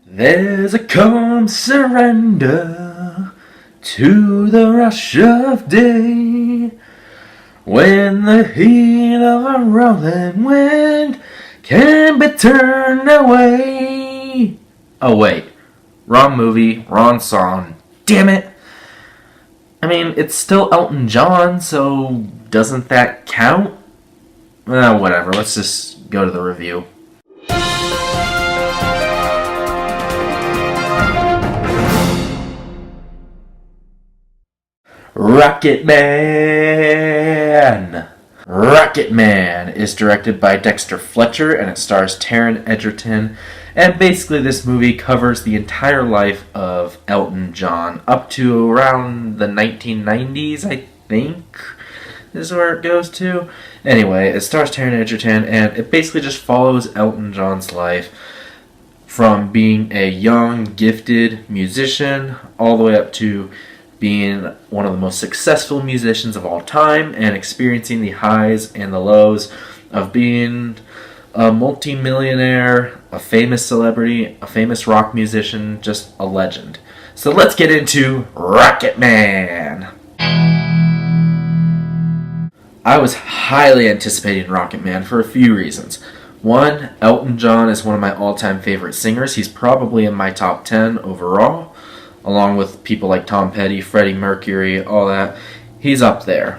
There's a calm surrender to the rush of day when the heat of a rolling wind can be turned away. Oh wait, wrong movie, wrong song. Damn it! I mean, it's still Elton John, so doesn't that count? Whatever, let's just go to the review. Rocketman! Rocketman is directed by Dexter Fletcher and it stars Taron Egerton. And basically this movie covers the entire life of Elton John up to around the 1990s, I think, is where it goes to. Anyway, it stars Taron Egerton and it basically just follows Elton John's life from being a young, gifted musician all the way up to being one of the most successful musicians of all time and experiencing the highs and the lows of being a multi-millionaire, a famous celebrity, a famous rock musician, just a legend. So let's get into Rocketman. I was highly anticipating Rocketman for a few reasons. One, Elton John is one of my all-time favorite singers. He's probably in my top 10 overall, along with people like Tom Petty, Freddy Mercury, all that. He's up there.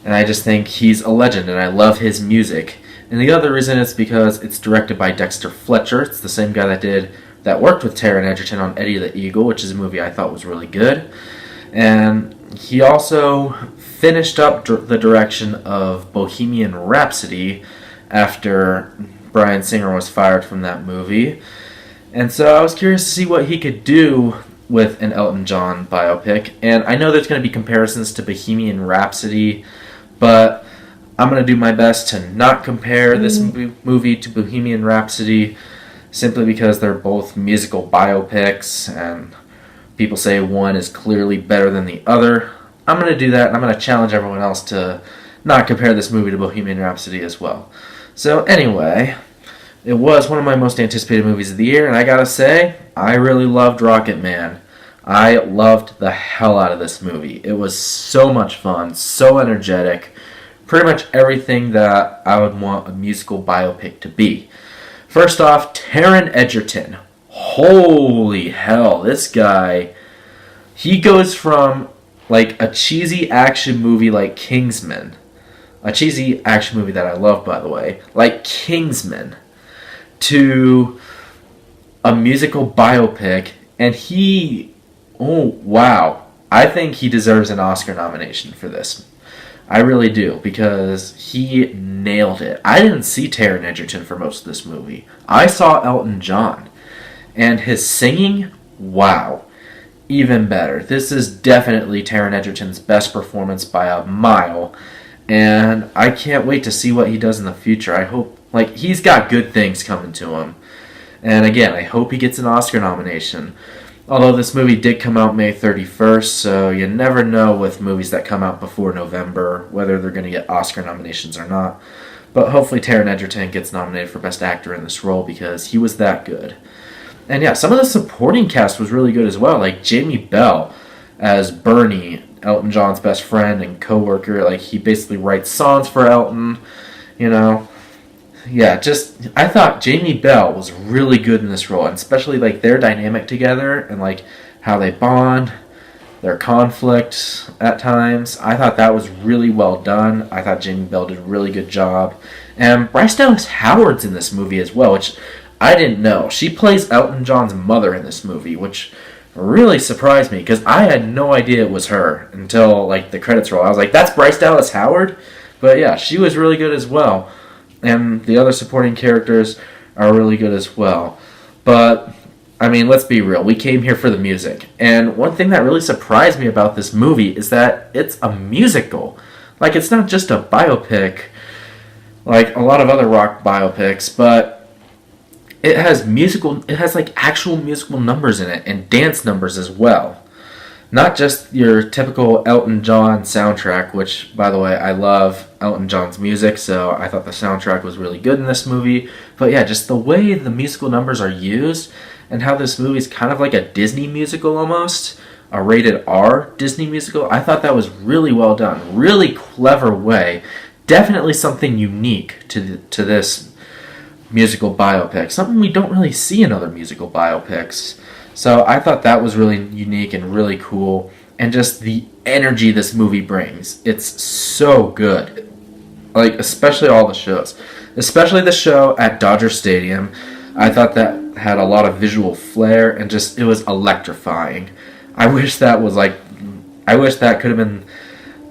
And I just think he's a legend, and I love his music. And the other reason is because it's directed by Dexter Fletcher. It's the same guy that worked with Taron Egerton on Eddie the Eagle, which is a movie I thought was really good. And he also finished up the direction of Bohemian Rhapsody after Bryan Singer was fired from that movie. And so I was curious to see what he could do with an Elton John biopic. And I know there's going to be comparisons to Bohemian Rhapsody, but I'm going to do my best to not compare this movie to Bohemian Rhapsody simply because they're both musical biopics and people say one is clearly better than the other. I'm going to do that, and I'm going to challenge everyone else to not compare this movie to Bohemian Rhapsody as well. So anyway, it was one of my most anticipated movies of the year, and I gotta say, I really loved Rocketman. I loved the hell out of this movie. It was so much fun, so energetic, pretty much everything that I would want a musical biopic to be. First off, Taron Egerton. Holy hell, this guy, he goes from like a cheesy action movie like Kingsman, a cheesy action movie that I love, by the way, like Kingsman, to a musical biopic, and I think he deserves an Oscar nomination for this. I really do, because he nailed it. I didn't see Taron Egerton for most of this movie. I saw Elton John, and his singing, wow, even better. This is definitely Taron Egerton's best performance by a mile, and I can't wait to see what he does in the future. I hope, he's got good things coming to him. And again, I hope he gets an Oscar nomination. Although this movie did come out May 31st, so you never know with movies that come out before November whether they're going to get Oscar nominations or not. But hopefully Taron Egerton gets nominated for Best Actor in this role because he was that good. And yeah, some of the supporting cast was really good as well, like Jamie Bell as Bernie, Elton John's best friend and co-worker. He basically writes songs for Elton, Yeah, I thought Jamie Bell was really good in this role, and especially their dynamic together and how they bond, their conflict at times. I thought that was really well done. I thought Jamie Bell did a really good job. And Bryce Dallas Howard's in this movie as well, which I didn't know. She plays Elton John's mother in this movie, which really surprised me because I had no idea it was her until the credits roll. I was like, that's Bryce Dallas Howard? But yeah, she was really good as well. And the other supporting characters are really good as well. But, I mean, let's be real. We came here for the music. And one thing that really surprised me about this movie is that it's a musical. It's not just a biopic like a lot of other rock biopics, but it has actual musical numbers in it and dance numbers as well. Not just your typical Elton John soundtrack, which, by the way, I love Elton John's music, so I thought the soundtrack was really good in this movie. But yeah, just the way the musical numbers are used and how this movie is kind of like a Disney musical almost, a rated R Disney musical. I thought that was really well done, really clever way. Definitely something unique to this musical biopic, something we don't really see in other musical biopics. So I thought that was really unique and really cool, and just the energy this movie brings. It's so good. Like, especially all the shows. Especially the show at Dodger Stadium. I thought that had a lot of visual flair, and just, it was electrifying. I wish that could have been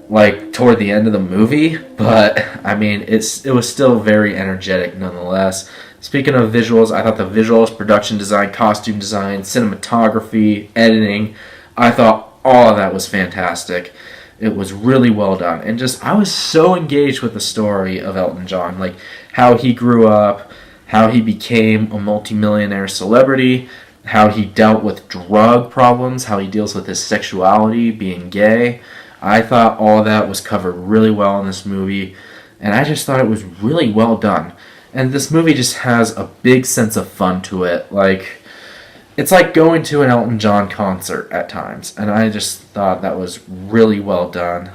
like toward the end of the movie, but I mean, it was still very energetic nonetheless. Speaking of visuals, I thought the visuals, production design, costume design, cinematography, editing, I thought all of that was fantastic. It was really well done, and just, I was so engaged with the story of Elton John, like how he grew up, how he became a multimillionaire celebrity, how he dealt with drug problems, how he deals with his sexuality, being gay. I thought all of that was covered really well in this movie, and I just thought it was really well done. And this movie just has a big sense of fun to it. Like, it's like going to an Elton John concert at times, and I just thought that was really well done.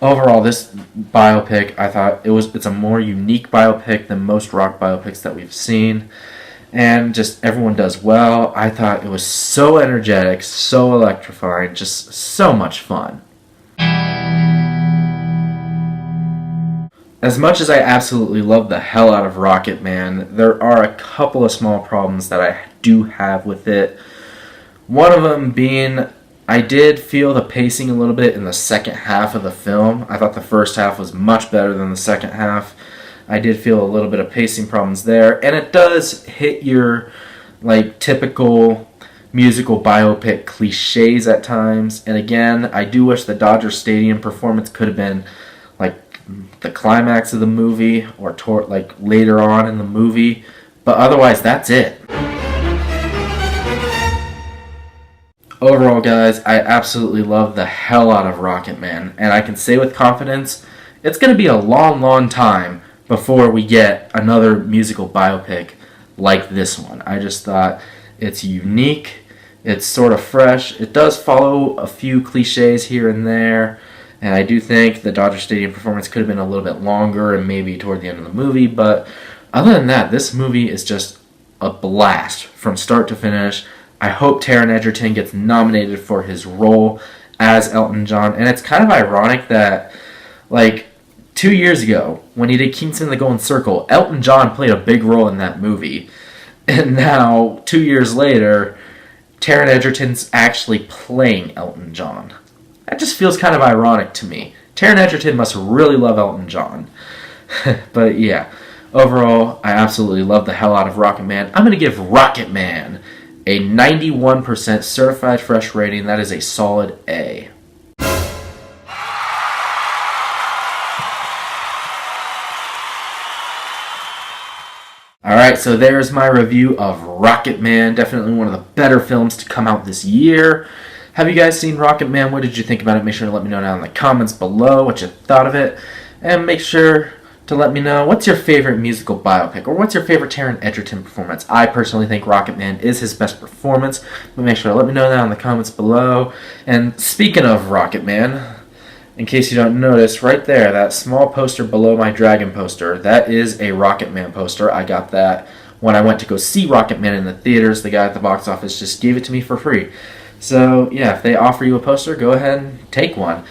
Overall, this biopic, I thought it's a more unique biopic than most rock biopics that we've seen. And just everyone does well. I thought it was so energetic, so electrifying, just so much fun. As much as I absolutely love the hell out of Rocketman, there are a couple of small problems that I do have with it. One of them being, I did feel the pacing a little bit in the second half of the film. I thought the first half was much better than the second half. I did feel a little bit of pacing problems there, and it does hit your like typical musical biopic cliches at times. And again, I do wish the Dodger Stadium performance could have been like the climax of the movie or like later on in the movie, but otherwise that's it. Overall, guys, I absolutely love the hell out of Rocketman, and I can say with confidence it's going to be a long time before we get another musical biopic like this one. I just thought it's unique, it's sort of fresh, it does follow a few cliches here and there, and I do think the Dodger Stadium performance could have been a little bit longer and maybe toward the end of the movie, but other than that, this movie is just a blast from start to finish. I hope Taron Egerton gets nominated for his role as Elton John, and it's kind of ironic that, like, 2 years ago, when he did Kingsman: The Golden Circle, Elton John played a big role in that movie. And now, 2 years later, Taron Egerton's actually playing Elton John. That just feels kind of ironic to me. Taron Egerton must really love Elton John. But yeah, overall, I absolutely love the hell out of Rocketman. I'm going to give Rocketman a 91% certified fresh rating. That is a solid A. Alright, so there's my review of Rocketman. Definitely one of the better films to come out this year. Have you guys seen Rocketman? What did you think about it? Make sure to let me know down in the comments below what you thought of it. And make sure to let me know what's your favorite musical biopic, or what's your favorite Taron Egerton performance. I personally think Rocketman is his best performance, but make sure to let me know down in the comments below. And speaking of Rocketman, in case you don't notice, right there, that small poster below my dragon poster, that is a Rocketman poster. I got that when I went to go see Rocketman in the theaters. The guy at the box office just gave it to me for free. So, yeah, if they offer you a poster, go ahead and take one.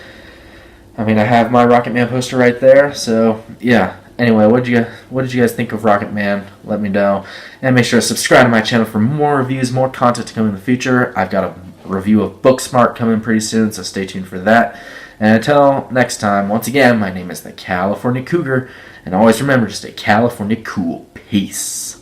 I mean, I have my Rocketman poster right there, so, yeah. Anyway, what did you guys think of Rocketman? Let me know. And make sure to subscribe to my channel for more reviews, more content to come in the future. I've got a review of Booksmart coming pretty soon, so stay tuned for that. And until next time, once again, my name is the California Cougar, and always remember to stay California cool. Peace.